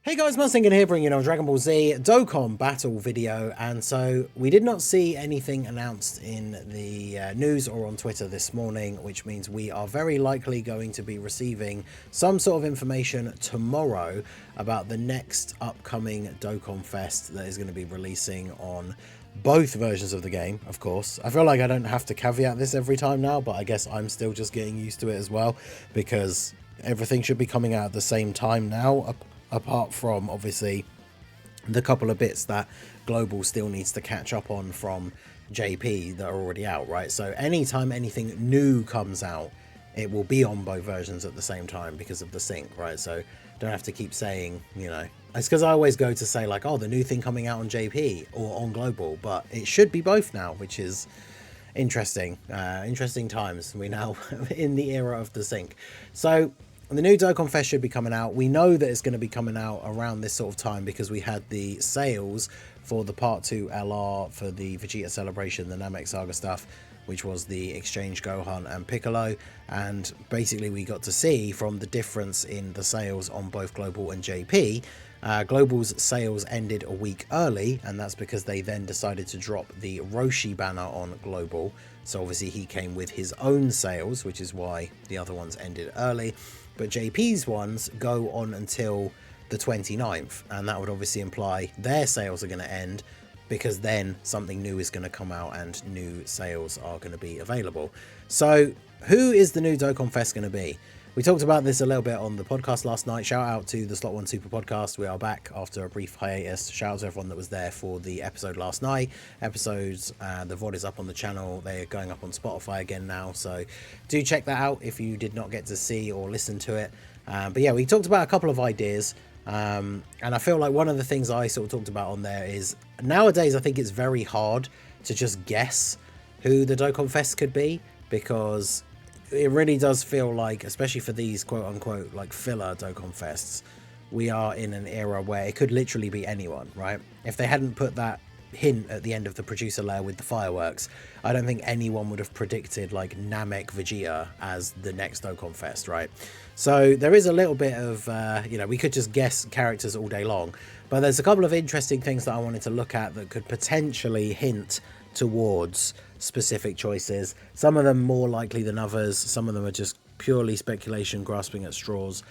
Hey guys, Mustang here bringing you a Dragon Ball Z Dokkan battle video, and so we did not see anything announced in the news or on Twitter this morning, which means we are very likely going to be receiving some sort of information tomorrow about the next upcoming Dokkan Fest that is going to be releasing on both versions of the game, of course. I feel like I don't have to caveat this every time now, but I guess I'm still just getting used to it as well, because everything should be coming out at the same time now, apart from obviously the couple of bits that Global still needs to catch up on from JP that are already out, right? So anytime anything new comes out, it will be on both versions at the same time because of the sync, right? So don't have to keep saying, you know, it's because I always go to say like, oh, the new thing coming out on JP or on Global, but it should be both now, which is interesting. Interesting times. We're now in the era of the sync. So the new Dokkan Fest should be coming out. We know that it's going to be coming out around this sort of time because we had the sales for the Part 2 LR for the Vegeta Celebration, the Namek Saga stuff, which was the Exchange Gohan and Piccolo, and basically we got to see from the difference in the sales on both Global and JP. Global's sales ended a week early, and that's because they then decided to drop the Roshi banner on Global. So obviously he came with his own sales, which is why the other ones ended early. But JP's ones go on until the 29th, and that would obviously imply their sales are going to end because then something new is going to come out and new sales are going to be available. So who is the new Dokkan Fest going to be? We talked about this a little bit on the podcast last night. Shout out to the Slot 1 Super Podcast. We are back after a brief hiatus. Shout out to everyone that was there for the episode last night. Episodes, the VOD is up on the channel. They're going up on Spotify again now. So do check that out if you did not get to see or listen to it. But yeah, we talked about a couple of ideas. And I feel like one of the things I sort of talked about on there is nowadays I think it's very hard to just guess who the Dokkan Fest could be, because it really does feel like, especially for these quote-unquote like filler Dokkan Fests, we are in an era where it could literally be anyone, right? If they hadn't put that hint at the end of the producer layer with the fireworks, I don't think anyone would have predicted like Namek Vegeta as the next Dokkan Fest, right? So there is a little bit of, you know, we could just guess characters all day long, but there's a couple of interesting things that I wanted to look at that could potentially hint towards specific choices. Some of them more likely than others. Some of them are just purely speculation, grasping at straws,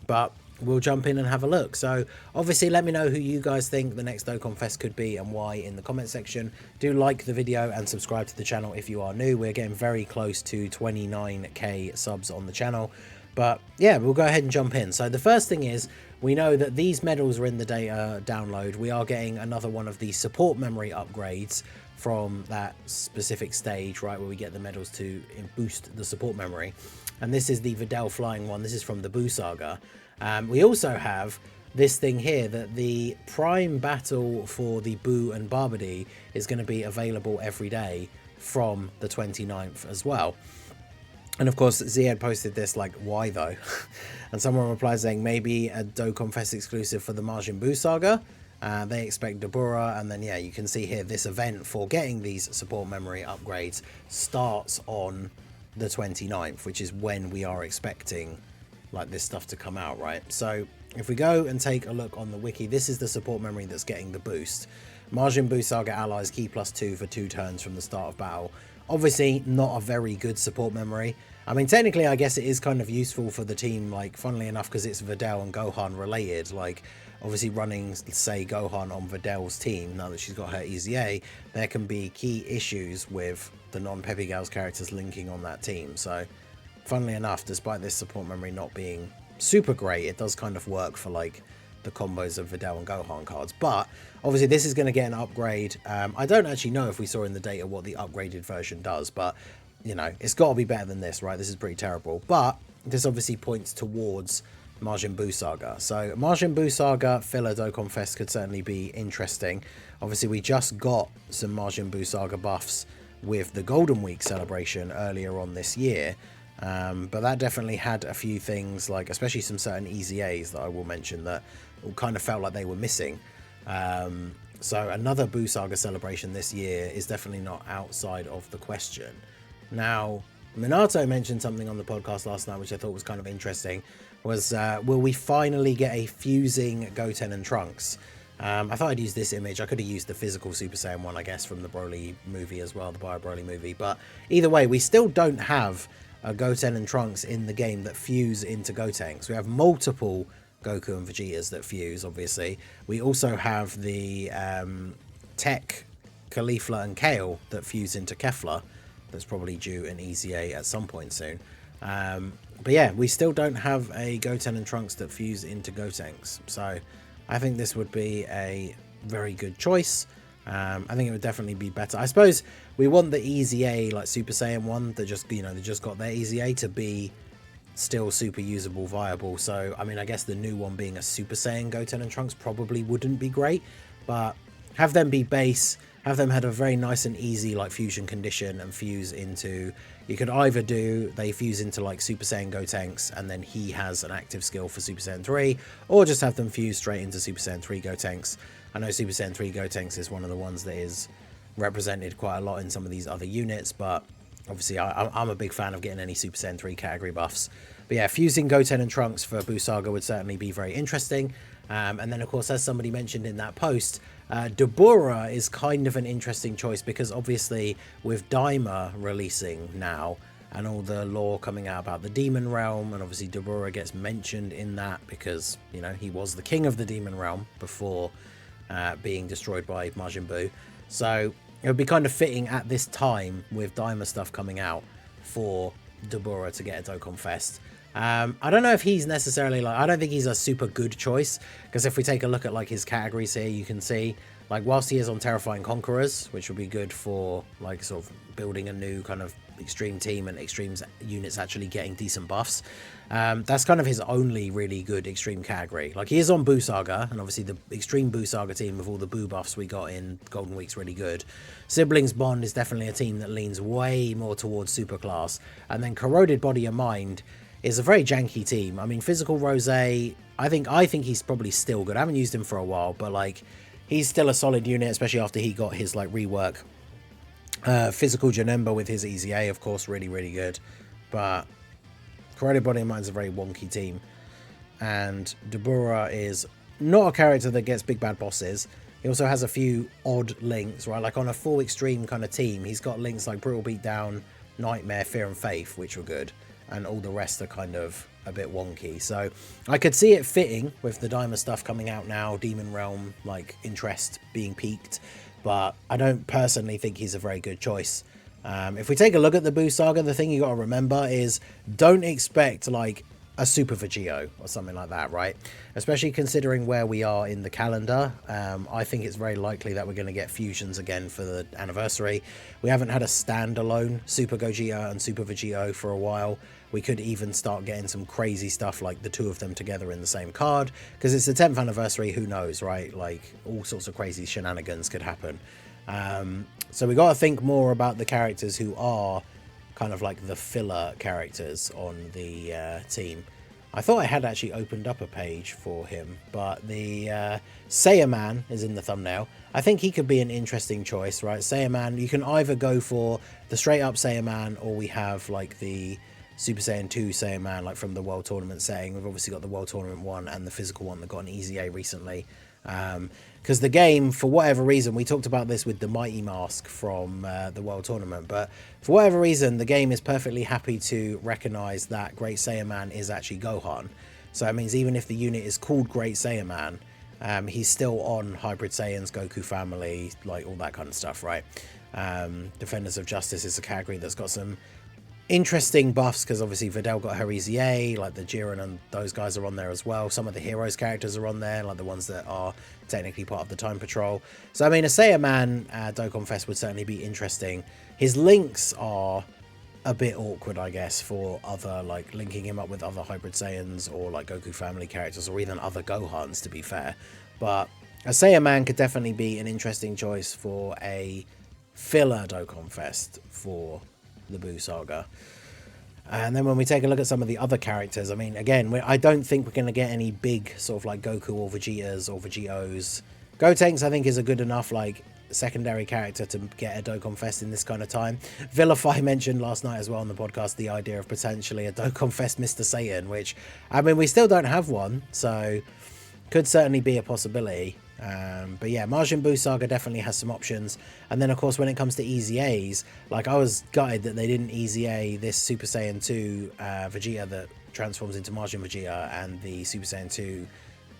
but we'll jump in and have a look. So obviously let me know who you guys think the next Dokkan Fest could be and why in the comment section. Do like the video and subscribe to the channel if you are new. We're getting very close to 29k subs on the channel. But yeah, we'll go ahead and jump in. So the first thing is, we know that these medals are in the data download. We are getting another one of the support memory upgrades from that specific stage, right, where we get the medals to boost the support memory. And this is the Videl flying one. This is from the Buu Saga. We also have this thing here, that the prime battle for the Buu and Barbady is going to be available every day from the 29th as well. And of course, Z had posted this like, why though? And someone replied saying maybe a Dokkan Fest exclusive for the Buu Saga. They expect Dabura, and then yeah, you can see here this event for getting these support memory upgrades starts on the 29th, which is when we are expecting like this stuff to come out, right? So if we go and take a look on the wiki, this is the support memory that's getting the boost. Buu Saga allies key +2 for 2 turns from the start of battle. Obviously not a very good support memory. I mean, technically I guess it is kind of useful for the team, like funnily enough, because it's Videl and Gohan related. Like obviously running, say, Gohan on Videl's team, now that she's got her EZA, there can be key issues with the non-Peppy Gals characters linking on that team. So funnily enough, despite this support memory not being super great, it does kind of work for like the combos of Videl and Gohan cards. But obviously this is going to get an upgrade. I don't actually know if we saw in the data what the upgraded version does, but you know, it's got to be better than this, right? This is pretty terrible, but this obviously points towards Buu Saga. So Buu Saga filler Dokkan Fest could certainly be interesting. Obviously we just got some Buu Saga buffs with the Golden Week celebration earlier on this year, but that definitely had a few things, like especially some certain EZAs that I will mention that kind of felt like they were missing. So another Buu Saga celebration this year is definitely not outside of the question. Now, Minato mentioned something on the podcast last night which I thought was kind of interesting. was will we finally get a fusing Goten and Trunks? I thought I'd use this image. I could have used the physical Super Saiyan one, I guess, from the Broly movie as well, the Bio Broly movie. But either way, we still don't have a Goten and Trunks in the game that fuse into Gotenks. We have multiple Goku and Vegetas that fuse, obviously. We also have the Tech, Caulifla and Kale that fuse into Kefla. That's probably due an EZA at some point soon. But yeah, we still don't have a Goten and Trunks that fuse into Gotenks. So I think this would be a very good choice. I think it would definitely be better. I suppose we want the EZA, like Super Saiyan 1, that just, you know, they just got their EZA to be still super usable, viable. So, I mean, I guess the new one being a Super Saiyan Goten and Trunks probably wouldn't be great. But have them be base, have them had a very nice and easy, like, fusion condition and fuse into... You could either do, they fuse into, like, Super Saiyan Gotenks, and then he has an active skill for Super Saiyan 3, or just have them fuse straight into Super Saiyan 3 Gotenks. I know Super Saiyan 3 Gotenks is one of the ones that is represented quite a lot in some of these other units, but obviously I'm a big fan of getting any Super Saiyan 3 category buffs. But yeah, fusing Goten and Trunks for Buu Saga would certainly be very interesting. And then, of course, as somebody mentioned in that post, Dabura is kind of an interesting choice because obviously with Daima releasing now and all the lore coming out about the Demon Realm, and obviously Dabura gets mentioned in that because, you know, he was the king of the Demon Realm before being destroyed by Majin Buu. So it would be kind of fitting at this time with Daima stuff coming out for Dabura to get a Dokkan Fest. I don't know if he's necessarily like, I don't think he's a super good choice, because if we take a look at like his categories here, you can see like whilst he is on Terrifying Conquerors, which would be good for like sort of building a new kind of extreme team and extremes units actually getting decent buffs, that's kind of his only really good extreme category. Like he is on Buu Saga, and obviously the extreme Buu Saga team with all the Buu buffs we got in Golden Week's really good. Siblings Bond is definitely a team that leans way more towards super class, and then Corroded Body and Mind is a very janky team. I mean, Physical Rose, I think he's probably still good. I haven't used him for a while, but like he's still a solid unit, especially after he got his like rework. Physical Janemba with his EZA, of course, really, really good. But Corroded Body and Mind is a very wonky team. And Dabura is not a character that gets big bad bosses. He also has a few odd links, right? Like on a full extreme kind of team, he's got links like Brutal Beatdown, Nightmare, Fear and Faith, which were good. And all the rest are kind of a bit wonky. So I could see it fitting with the Daima stuff coming out now, Demon Realm, like interest being peaked, but I don't personally think he's a very good choice. If we take a look at the Buu Saga, the thing you got to remember is don't expect like a Super Vegito or something like that, right? Especially considering where we are in the calendar. I think it's very likely that we're going to get fusions again for the anniversary. We haven't had a standalone Super Gogeta and Super Vegito for a while. We could even start getting some crazy stuff like the two of them together in the same card, because it's the 10th anniversary, who knows, right? Like all sorts of crazy shenanigans could happen. So we got to think more about the characters who are kind of like the filler characters on the team. I thought I had actually opened up a page for him, but the Saiyaman is in the thumbnail. I think he could be an interesting choice, right? Saiyaman, you can either go for the straight up Saiyaman, or we have like the Super Saiyan 2 Saiyaman, like from the World Tournament setting. We've obviously got the World Tournament one and the physical one that got an EZA recently. Because the game, for whatever reason, we talked about this with the Mighty Mask from the World Tournament, but for whatever reason, the game is perfectly happy to recognize that Great Saiyaman is actually Gohan. So that means even if the unit is called Great Saiyaman, he's still on Hybrid Saiyans, Goku family, like all that kind of stuff, right? Defenders of Justice is a category that's got some interesting buffs, because obviously Videl got her EZA, like the Jiren and those guys are on there as well. Some of the Heroes characters are on there, like the ones that are technically part of the Time Patrol. So I mean, a Saiyaman Dokkan Fest would certainly be interesting. His links are a bit awkward, I guess, for other, like linking him up with other Hybrid Saiyans or like Goku family characters, or even other Gohans, to be fair. But a Saiyaman could definitely be an interesting choice for a filler Dokkan Fest for the Buu Saga. And then when we take a look at some of the other characters, I mean, again, I don't think we're going to get any big sort of like Goku or Vegetas or Vegetos. Gotenks, I think, is a good enough like secondary character to get a Dokkan Fest in this kind of time. Vilify mentioned last night as well on the podcast the idea of potentially a Dokkan Fest Mr. Satan, which, I mean, we still don't have one, so could certainly be a possibility. But yeah, Majin Buu Saga definitely has some options. And then, of course, when it comes to EZAs, like, I was gutted that they didn't EZA this Super Saiyan 2 Vegeta that transforms into Majin Vegeta, and the Super Saiyan 2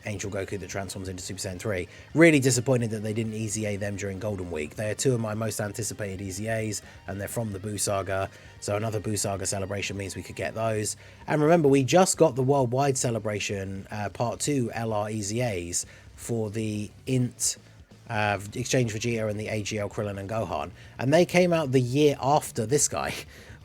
Angel Goku that transforms into Super Saiyan 3. Really disappointed that they didn't EZA them during Golden Week. They are two of my most anticipated EZAs, and they're from the Buu Saga, so another Buu Saga celebration means we could get those. And remember, we just got the Worldwide Celebration Part 2 LR EZAs for the INT Exchange Vegeta and the AGL Krillin and Gohan, and they came out the year after this guy.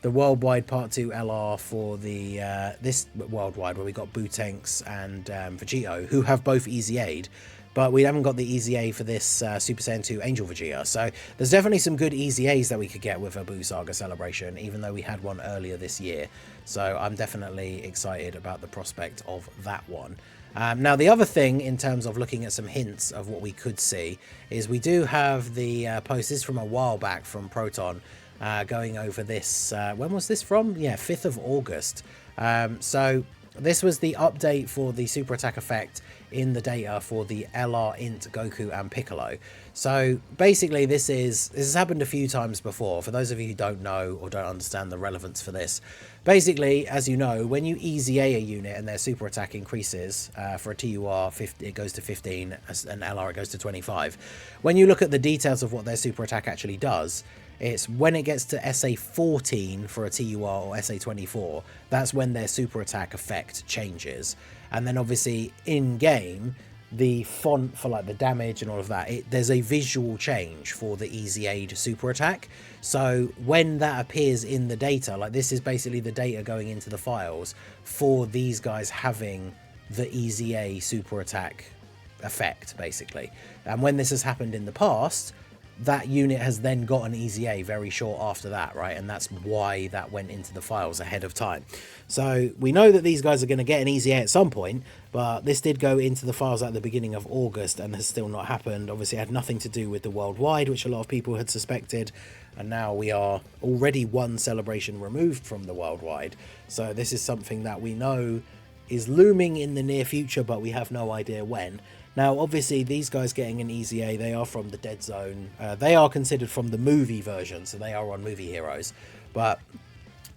The Worldwide Part 2 LR for the this Worldwide, where we got Bootenks and Vegito, who have both EZA'd, but we haven't got the EZA for this Super Saiyan 2 Angel Vegeta. So there's definitely some good EZAs that we could get with a Buu Saga celebration, even though we had one earlier this year. So I'm definitely excited about the prospect of that one. Now, the other thing, in terms of looking at some hints of what we could see, is we do have the post. This is from a while back from Proton, going over this. When was this from? Yeah, 5th of August. So this was the update for the super attack effect in the data for the LR Int Goku and Piccolo. So basically this has happened a few times before. For those of you who don't know or don't understand the relevance for this, basically, as you know, when you EZA a unit and their super attack increases, for a TUR it goes to 15, an LR it goes to 25. When you look at the details of what their super attack actually does, it's when it gets to SA 14 for a TUR or SA 24, that's when their super attack effect changes. And then obviously in game, the font for like the damage and all of that, there's a visual change for the EZA'd super attack. So when that appears in the data, like this is basically the data going into the files for these guys having the EZA super attack effect, basically. And when this has happened in the past, that unit has then got an EZA very short after that, right? And that's why that went into the files ahead of time. So we know that these guys are going to get an EZA at some point, but this did go into the files at the beginning of August and has still not happened. Obviously, it had nothing to do with the Worldwide, which a lot of people had suspected. And now we are already one celebration removed from the Worldwide. So this is something that we know is looming in the near future, but we have no idea when. Now, obviously, these guys getting an EZA, they are from the Dead Zone. They are considered from the movie version, so they are on Movie Heroes. But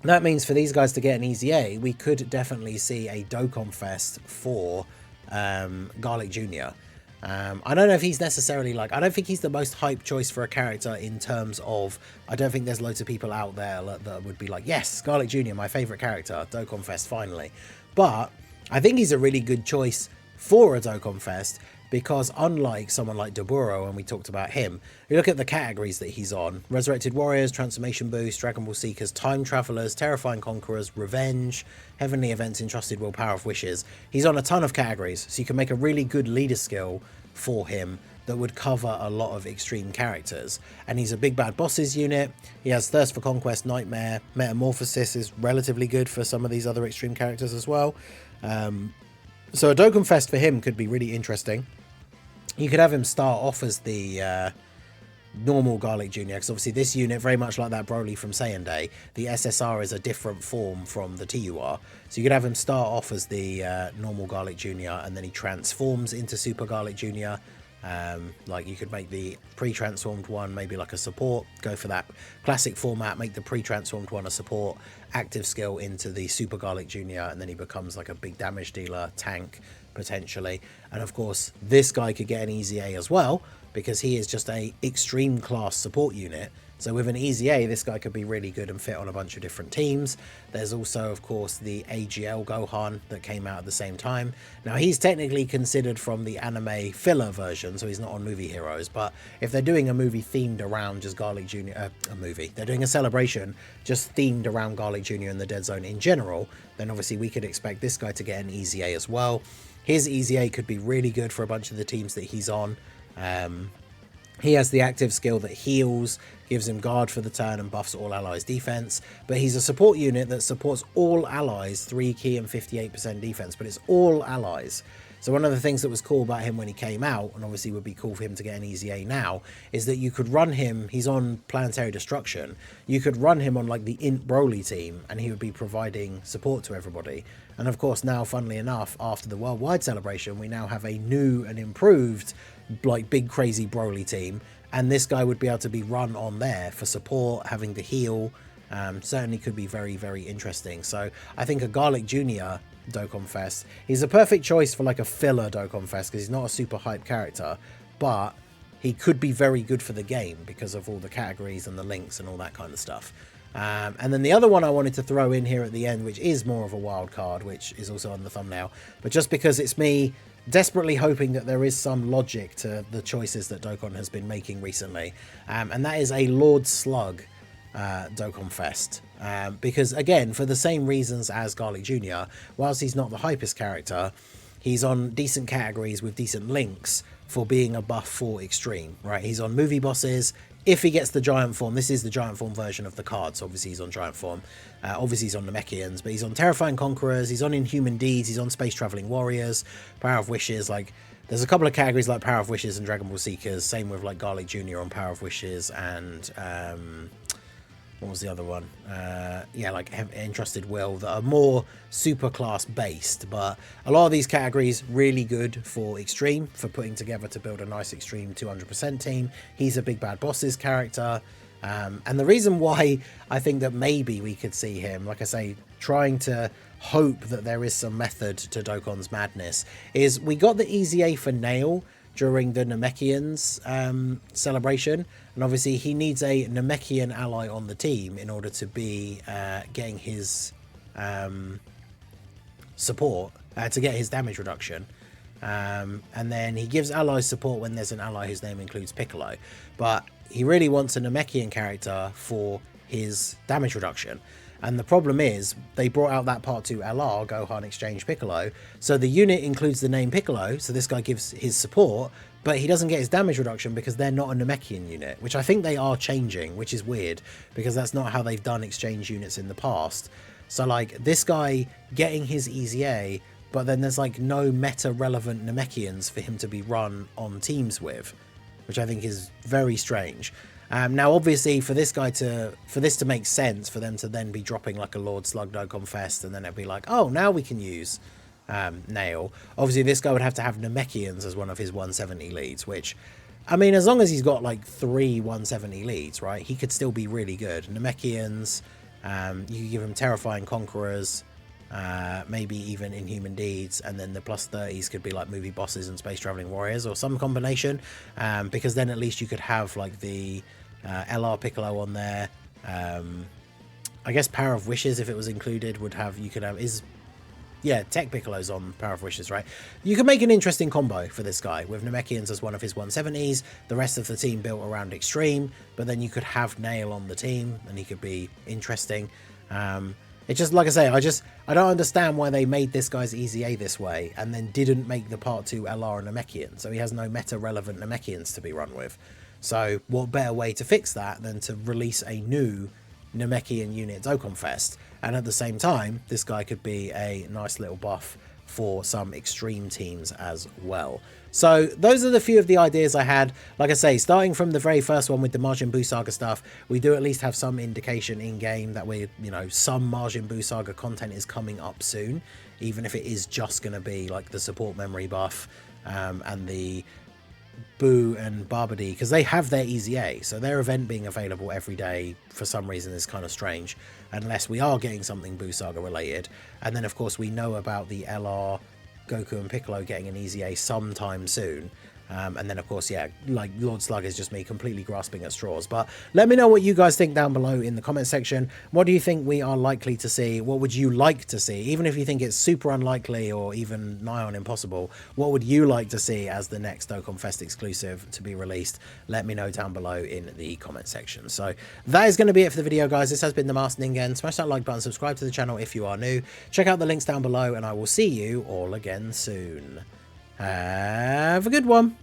that means for these guys to get an EZA, we could definitely see a Dokkan Fest for GALRIC Jr. I don't know if he's necessarily like, I don't think he's the most hype choice for a character in terms of, I don't think there's loads of people out there that would be like, yes, GALRIC Jr., my favourite character, Dokkan Fest, finally. But I think he's a really good choice for a Dokkan Fest, because unlike someone like Dabura, when we talked about him, you look at the categories that he's on: Resurrected Warriors, Transformation Boost, Dragon Ball Seekers, Time Travelers, Terrifying Conquerors, Revenge, Heavenly Events, Entrusted Will, Power of Wishes. He's on a ton of categories, so you can make a really good leader skill for him that would cover a lot of extreme characters. And he's a big bad bosses unit. He has Thirst for Conquest, Nightmare, Metamorphosis is relatively good for some of these other extreme characters as well. So a Dokkan Fest for him could be really interesting. You could have him start off as the normal GALRIC Jr., because obviously this unit, very much like that Broly from Saiyan Day, the SSR is a different form from the TUR. So you could have him start off as the normal GALRIC Jr., and then he transforms into Super GALRIC Jr. Like you could make the pre-transformed one maybe like a support, go for that classic format, make the pre-transformed one a support, active skill into the Super GALRIC Jr., and then he becomes like a big damage dealer, tank potentially. And of course this guy could get an EZA as well, because he is just a extreme class support unit. So with an EZA, this guy could be really good and fit on a bunch of different teams. There's also, of course, the AGL Gohan that came out at the same time. Now, he's technically considered from the anime filler version, so he's not on Movie Heroes. But if they're doing a movie themed around just GALRIC Jr., they're doing a celebration just themed around GALRIC Jr. and the Dead Zone in general, then obviously we could expect this guy to get an EZA as well. His EZA could be really good for a bunch of the teams that he's on. He has the active skill that heals, gives him guard for the turn, and buffs all allies defense. But he's a support unit that supports all allies 3 key and 58% defense, but it's all allies. So one of the things that was cool about him when he came out, and obviously would be cool for him to get an EZA now, is that you could run him, he's on Planetary Destruction, you could run him on like the Int Broly team and he would be providing support to everybody. And of course now, funnily enough, after the worldwide celebration, we now have a new and improved like big crazy Broly team, and this guy would be able to be run on there for support, having to heal. Certainly could be very, very interesting. So I think a GALRIC Jr. Dokkan Fest, he's a perfect choice for like a filler Dokkan Fest because he's not a super hype character, but he could be very good for the game because of all the categories and the links and all that kind of stuff. And then the other one I wanted to throw in here at the end, which is more of a wild card, which is also on the thumbnail, but just because it's me desperately hoping that there is some logic to the choices that Dokkan has been making recently, and that is a Lord Slug Dokkan Fest, because again, for the same reasons as GALRIC Jr., whilst he's not the hypest character, he's on decent categories with decent links for being a buff for extreme, right? He's on movie bosses. If he gets the giant form, this is the giant form version of the cards. Obviously he's on giant form, obviously he's on Namekians, but he's on Terrifying Conquerors, he's on Inhuman Deeds, he's on Space Traveling Warriors, Power of Wishes. Like there's a couple of categories like Power of Wishes and Dragon Ball Seekers, same with like GALRIC Jr. on Power of Wishes, and what was the other one? Yeah, like Entrusted Will, that are more super class based, but a lot of these categories really good for extreme, for putting together to build a nice extreme 200% team. He's a big bad bosses character, and the reason why I think that maybe we could see him, like I say, trying to hope that there is some method to Dokkan's madness, is we got the EZA for Nail during the Namekians celebration, and obviously he needs a Namekian ally on the team in order to be getting his support, to get his damage reduction, and then he gives allies support when there's an ally whose name includes Piccolo, but he really wants a Namekian character for his damage reduction. And the problem is they brought out that part 2 LR, Gohan Exchange Piccolo, so the unit includes the name Piccolo, so this guy gives his support, but he doesn't get his damage reduction because they're not a Namekian unit, which I think they are changing, which is weird because that's not how they've done exchange units in the past. So like this guy getting his EZA, but then there's like no meta relevant Namekians for him to be run on teams with, which I think is very strange. Now, obviously, for this to make sense, for them to then be dropping like a Lord Slug Dokkan Fest, and then it'd be like, oh, now we can use Nail. Obviously, this guy would have to have Namekians as one of his 170 leads, which, I mean, as long as he's got like 3 170 leads, right, he could still be really good. Namekians, you could give him Terrifying Conquerors, maybe even Inhuman Deeds, and then the plus 30s could be like movie bosses and Space Traveling Warriors or some combination, because then at least you could have like the LR Piccolo on there. I guess Power of Wishes, if it was included, Tech Piccolo's on Power of Wishes, right? You could make an interesting combo for this guy with Namekians as one of his 170s, the rest of the team built around Extreme, but then you could have Nail on the team and he could be interesting. It's just, like I say, I don't understand why they made this guy's EZA this way and then didn't make the Part 2 LR a Namekian, so he has no meta-relevant Namekians to be run with. So what better way to fix that than to release a new Namekian unit Dokkan Fest, and at the same time, this guy could be a nice little buff for some extreme teams as well. So those are the few of the ideas I had. Like I say, starting from the very first one with the Buu Saga stuff, we do at least have some indication in game that some Buu Saga content is coming up soon, even if it is just going to be like the support memory buff and the Buu and Barbady, because they have their EZA, so their event being available every day for some reason is kind of strange, unless we are getting something Buu Saga related. And then of course we know about the LR, Goku and Piccolo getting an EZA sometime soon. And then of course, yeah, like Lord Slug is just me completely grasping at straws. But let me know what you guys think down below in the comment section. What do you think we are likely to see? What would you like to see? Even if you think it's super unlikely or even nigh on impossible, what would you like to see as the next Dokkan Fest exclusive to be released? Let me know down below in the comment section. So that is going to be it for the video, guys. This has been the Master Ningen. Smash that like button, subscribe to the channel if you are new. Check out the links down below, and I will see you all again soon. Have a good one.